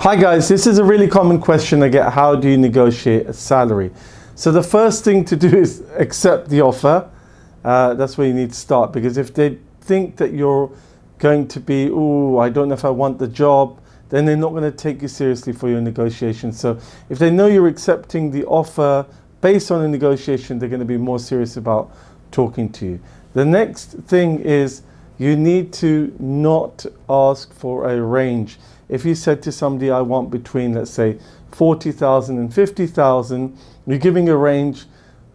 Hi guys, this is a really common question I get. How do you negotiate a salary? So the first thing to do is accept the offer. That's where you need to start, because if they think that you're going to be, I don't know if I want the job, then they're not going to take you seriously for your negotiation. So if they know you're accepting the offer based on a negotiation, they're going to be more serious about talking to you. The next thing is you need to not ask for a range. If you said to somebody, I want between, let's say, 40,000 and 50,000, you're giving a range.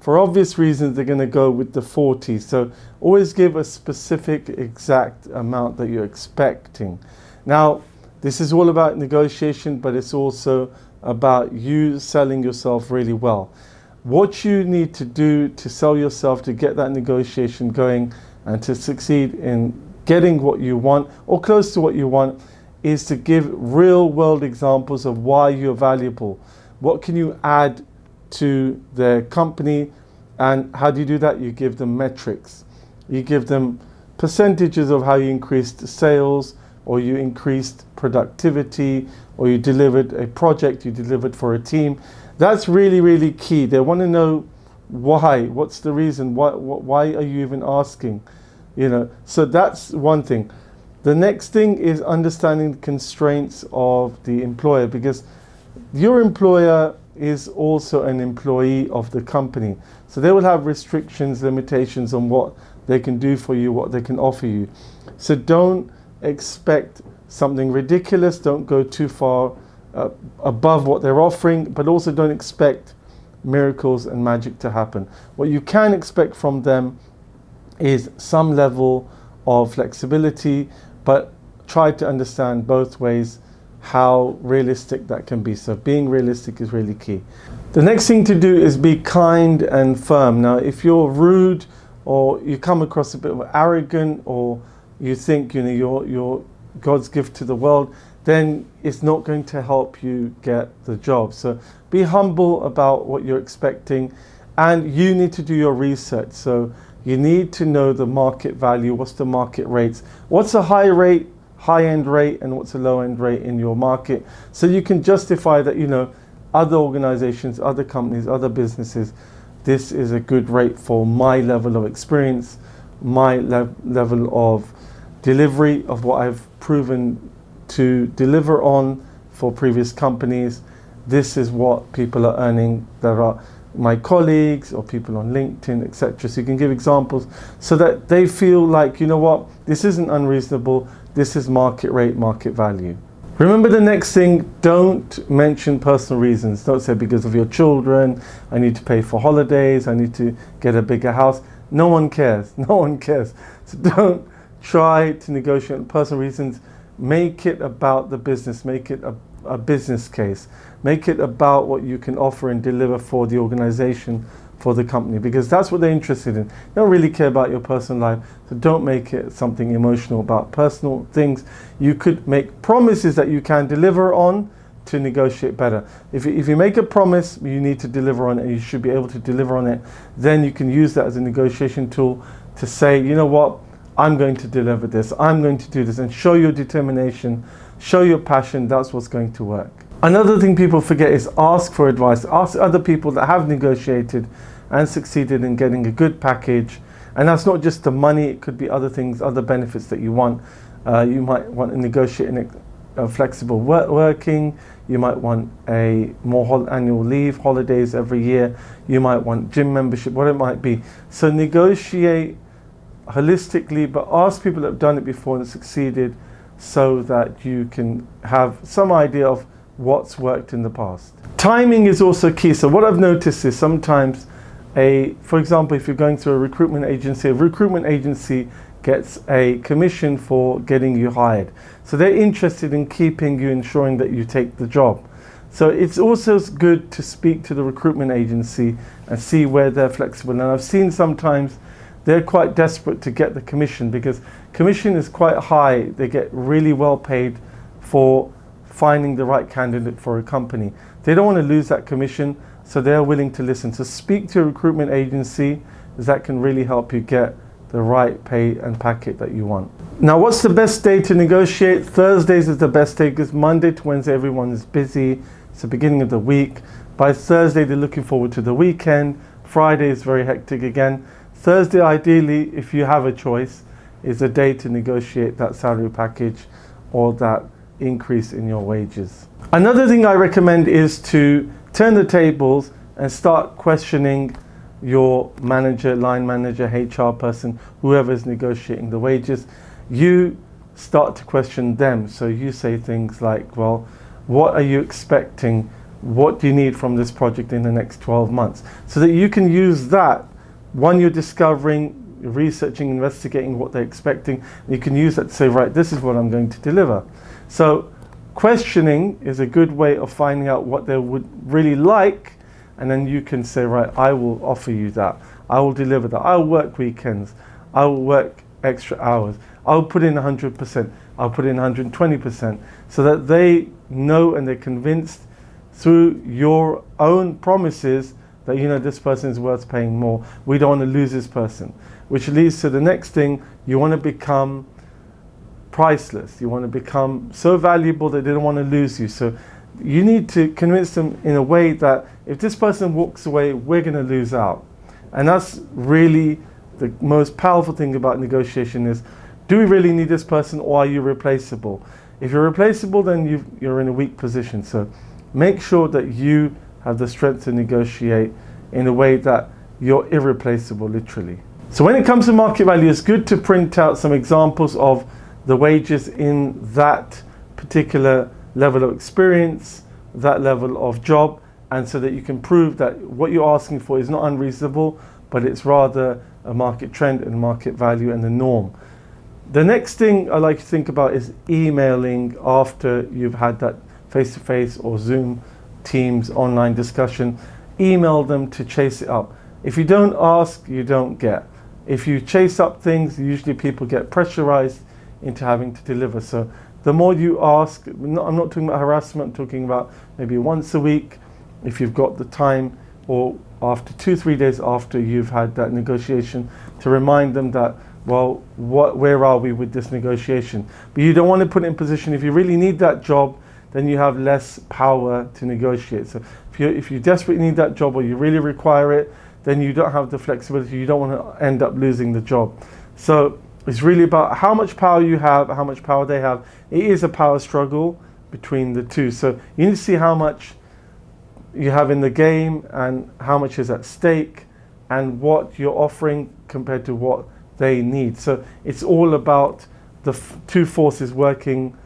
For obvious reasons, they're going to go with the 40. So always give a specific, exact amount that you're expecting. Now, this is all about negotiation, but it's also about you selling yourself really well. What you need to do to sell yourself, to get that negotiation going and to succeed in getting what you want or close to what you want, is to give real world examples of why you're valuable. What can you add to their company? And how do you do that? You give them metrics. You give them percentages of how you increased sales, or you increased productivity, or you delivered a project, you delivered for a team. That's really, really key. They want to know why. What's the reason? Why are you even asking? So that's one thing. The next thing is understanding the constraints of the employer, because your employer is also an employee of the company. So they will have restrictions, limitations on what they can do for you, what they can offer you. So don't expect something ridiculous. Don't go too far above what they're offering, but also don't expect miracles and magic to happen. What you can expect from them is some level of flexibility, but try to understand both ways how realistic that can be. So being realistic is really key. The next thing to do is be kind and firm. Now, if you're rude or you come across a bit of arrogant, or you think you're God's gift to the world, then it's not going to help you get the job. So be humble about what you're expecting, and you need to do your research. So you need to know the market value. What's the market rates? What's a high-end rate, and what's a low-end rate in your market? So you can justify that, other organizations, other companies, other businesses, this is a good rate for my level of experience, my level of delivery of what I've proven to deliver on for previous companies. This is what people are earning. There are my colleagues or people on LinkedIn, etc. So you can give examples so that they feel like, this isn't unreasonable, this is market rate, market value. Remember the next thing, don't mention personal reasons. Don't say because of your children, I need to pay for holidays, I need to get a bigger house. No one cares, no one cares. So don't try to negotiate personal reasons. Make it about the business, make it a business case. Make it about what you can offer and deliver for the organization, for the company, because that's what they're interested in. They don't really care about your personal life, so don't make it something emotional about personal things. You could make promises that you can deliver on to negotiate better. If you make a promise you need to deliver on it, and you should be able to deliver on it, then you can use that as a negotiation tool to say, I'm going to deliver this, I'm going to do this, and show your determination, show your passion. That's what's going to work. Another thing people forget is ask for advice. Ask other people that have negotiated and succeeded in getting a good package. And that's not just the money, it could be other things, other benefits that you want. You might want to negotiate flexible working. You might want a more annual leave, holidays every year. You might want gym membership, what it might be. So negotiate holistically, but ask people that have done it before and succeeded, so that you can have some idea of what's worked in the past. Timing is also key. So what I've noticed is sometimes for example, if you're going through a recruitment agency gets a commission for getting you hired. So they're interested in keeping you, ensuring that you take the job. So it's also good to speak to the recruitment agency and see where they're flexible. And I've seen sometimes they're quite desperate to get the commission, because commission is quite high. They get really well paid for finding the right candidate for a company. They don't want to lose that commission, so they're willing to listen. So speak to a recruitment agency, as that can really help you get the right pay and packet that you want. Now, what's the best day to negotiate? Thursdays is the best day because Monday to Wednesday everyone is busy. It's the beginning of the week. By Thursday they're looking forward to the weekend. Friday is very hectic again. Thursday, ideally, if you have a choice, is a day to negotiate that salary package or that increase in your wages. Another thing I recommend is to turn the tables and start questioning your manager, line manager, HR person, whoever is negotiating the wages. You start to question them. So you say things like, well, what are you expecting? What do you need from this project in the next 12 months? So that you can use that when you're discovering, researching, investigating what they're expecting. You can use that to say, right, this is what I'm going to deliver. So questioning is a good way of finding out what they would really like, and then you can say, right, I will offer you that. I will deliver that. I'll work weekends. I will work extra hours. I'll put in 100%. I'll put in 120%, so that they know and they're convinced through your own promises that, you know, this person is worth paying more. We don't want to lose this person. Which leads to the next thing, you want to become priceless. You want to become so valuable that they don't want to lose you. So you need to convince them in a way that if this person walks away, we're going to lose out. And that's really the most powerful thing about negotiation is, do we really need this person, or are you replaceable? If you're replaceable, then you're in a weak position. So make sure that you have the strength to negotiate in a way that you're irreplaceable, literally. So when it comes to market value, it's good to print out some examples of the wages in that particular level of experience, that level of job, and so that you can prove that what you're asking for is not unreasonable, but it's rather a market trend and market value and the norm. The next thing I like to think about is emailing after you've had that face-to-face or Zoom, Teams, online discussion. Email them to chase it up. If you don't ask, you don't get. If you chase up things, usually people get pressurized into having to deliver. So the more you ask, I'm not talking about harassment, I'm talking about maybe once a week, if you've got the time, or after 2-3 days after you've had that negotiation, to remind them that, well, where are we with this negotiation? But you don't want to put it in position, if you really need that job, then you have less power to negotiate. So if you desperately need that job or you really require it, then you don't have the flexibility, you don't want to end up losing the job. So it's really about how much power you have, how much power they have. It is a power struggle between the two. So you need to see how much you have in the game and how much is at stake and what you're offering compared to what they need. So it's all about the two forces working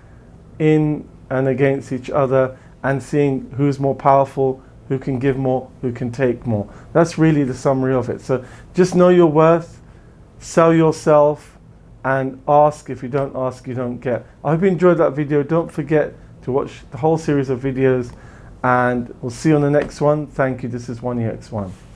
in and against each other and seeing who's more powerful, who can give more, who can take more. That's really the summary of it. So just know your worth, sell yourself, and ask. If you don't ask, you don't get. I hope you enjoyed that video. Don't forget to watch the whole series of videos, and we'll see you on the next one. Thank you. This is 1EX1.